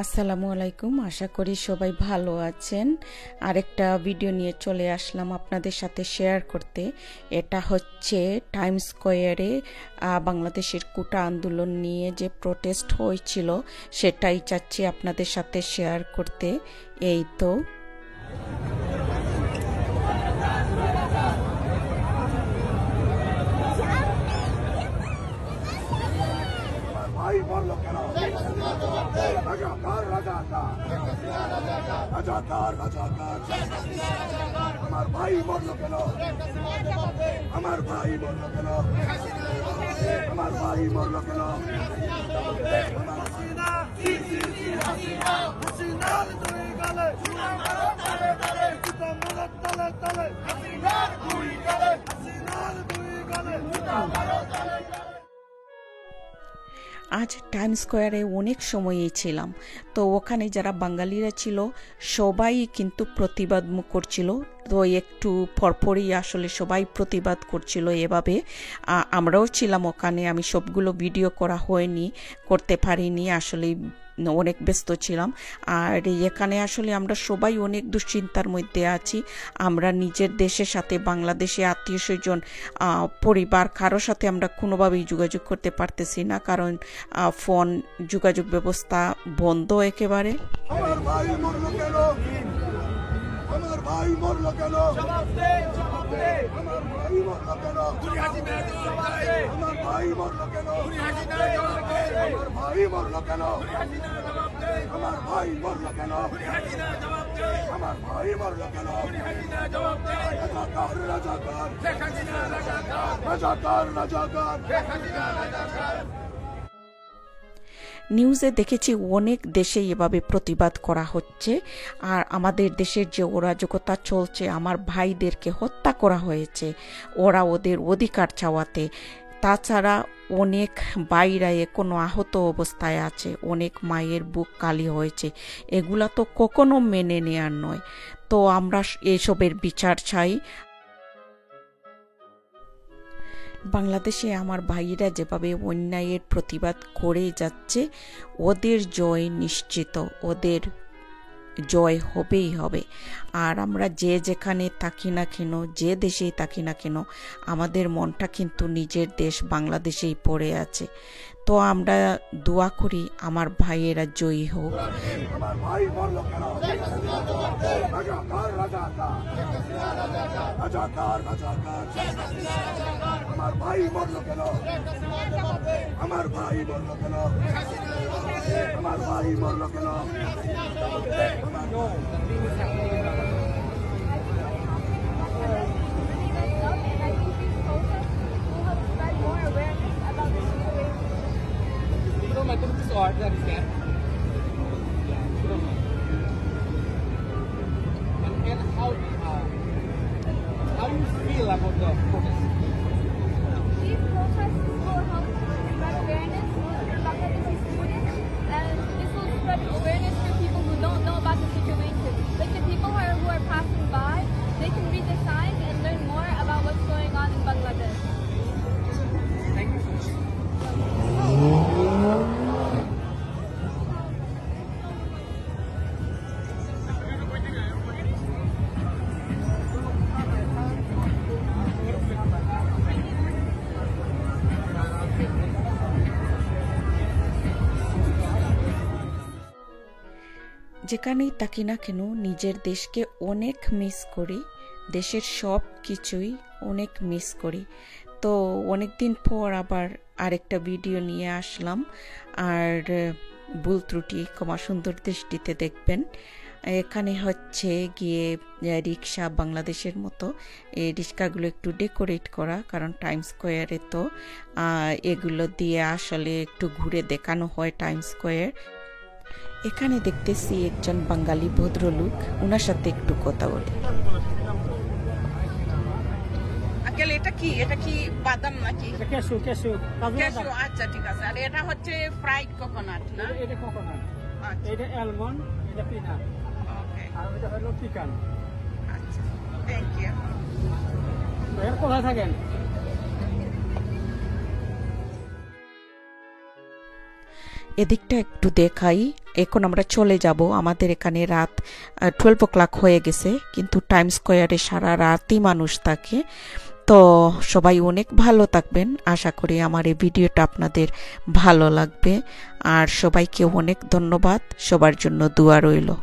আসসালামু আলাইকুম, আশা করি সবাই ভালো আছেন। আরেকটা ভিডিও নিয়ে চলে আসলাম আপনাদের সাথে শেয়ার করতে। এটা হচ্ছে টাইমস স্কোয়ারে বাংলাদেশের কোটা আন্দোলন নিয়ে যে প্রোটেস্ট হয়েছিল সেটাই চাচ্ছি আপনাদের সাথে শেয়ার করতে। এই তো আমার ভাই মরল কেন? আমার ভাই মরল কেন? আমার ভাই মরল কেন? আজ টাইম স্কোয়ারে অনেক সময়ই ছিলাম, তো ওখানে যারা বাঙালিরা ছিল সবাই কিন্তু প্রতিবাদ করছিল। তো একটু পরপরই আসলে সবাই প্রতিবাদ করছিল এভাবে। আমরাও ছিলাম ওখানে, আমি সবগুলো ভিডিও করা হয়নি, করতে পারিনি, আসলে অনেক ব্যস্ত ছিলাম। আর এখানে আসলে আমরা সবাই অনেক দুশ্চিন্তার মধ্যে আছি। আমরা নিজের দেশের সাথে বাংলাদেশে আত্মীয় স্বজন পরিবার কারোর সাথে আমরা কোনোভাবেই যোগাযোগ করতে পারতেছি না, কারণ ফোন যোগাযোগ ব্যবস্থা বন্ধ একেবারে। আমার ভাই মরল কেন? আমার ভাই মরল কেন? আমার ভাই মরল কেন? আমার ভাই মরল কেন? আমার ভাই মরল কেন? আমার ভাই মরল কেন? আমার ভাই মরল কেন? রাজাকার রাজাকার রাজাকার রাজাকার। নিউজে দেখেছি অনেক দেশে এভাবে প্রতিবাদ করা হচ্ছে, আর আমাদের দেশের যে অরাজকতা চলছে, আমার ভাইদেরকে হত্যা করা হয়েছে ওরা ওদের অধিকার চাওয়াতে। তাছাড়া অনেক ভাইরা এখনো আহত অবস্থায় আছে, অনেক মায়ের বুক কালি হয়েছে। এগুলা তো কখনো মেনে নেয়ার নয়। তো আমরা এসবের বিচার চাই। বাংলাদেশে আমার ভাইয়েরা যেভাবে অন্যায়ের প্রতিবাদ করে যাচ্ছে, ওদের জয় নিশ্চিত, ওদের জয় হবেই হবে। আর আমরা যে যেখানে থাকি না কেন, যে দেশেই থাকি না কেন, আমাদের মনটা কিন্তু নিজের দেশ বাংলাদেশেই পড়ে আছে। তো আমরা দোয়া করি আমার ভাইয়েরা জয়ী হোক। আমার ভাই মরল কেন? রাজাকার রাজাকার রাজাকার রাজাকার। আমার ভাই মরল কেন? আমার ভাই মরল কেন? আমার ভাই মরল কেন? And how do you feel about the protest? These protests will help spread awareness for Bangladeshi students, and this will spread awareness to people who don't know about the situation. Like the people who are passing by, they can read the signs and learn more about what's going on in Bangladesh. Thank you so much. যেখানেই থাকি না কেন নিজের দেশকে অনেক miss করি, দেশের সব কিছুই অনেক মিস করি। তো অনেক দিন পর আবার আরেকটা ভিডিও নিয়ে আসলাম, আর ভুল ত্রুটি ক্ষমা সুন্দর দৃষ্টিতে দেখবেন। এখানে হচ্ছে গিয়ে রিক্সা বাংলাদেশের মতো, এই রিক্সাগুলো একটু ডেকোরেট করা, কারণ টাইম স্কোয়ারে তো এগুলো দিয়ে আসলে একটু ঘুরে দেখানো হয় টাইম স্কোয়ার। এখানে দেখতেছি একজন বাঙালি ভদ্রলোক, ওনার সাথে একটু কথা বলি। আঙ্কেল, এটা কি বাদাম নাকি? ক্যাশু আচ্ছা, ঠিক আছে। আর এটা হচ্ছে ফ্রাইড কোকোনাট না? এটা কোকোনাট, আচ্ছা, এটা অ্যালমন্ড, এটা পিনাট, ওকে, আর এটা হলো পিকান। আচ্ছা, থ্যাংক ইউ। এর কোথায় থাকেন? এদিকটা একটু দেখাই। এখন আমরা চলে যাব। আমাদের এখানে রাত 12 o'clock হয়ে গেছে, কিন্তু টাইম স্কোয়ারে সারা রাতই মানুষ থাকে। তো সবাই অনেক ভালো থাকবেন। আশা করি আমার এই ভিডিওটা আপনাদের ভালো লাগবে। আর সবাইকে অনেক ধন্যবাদ। সবার জন্য দোয়া রইল।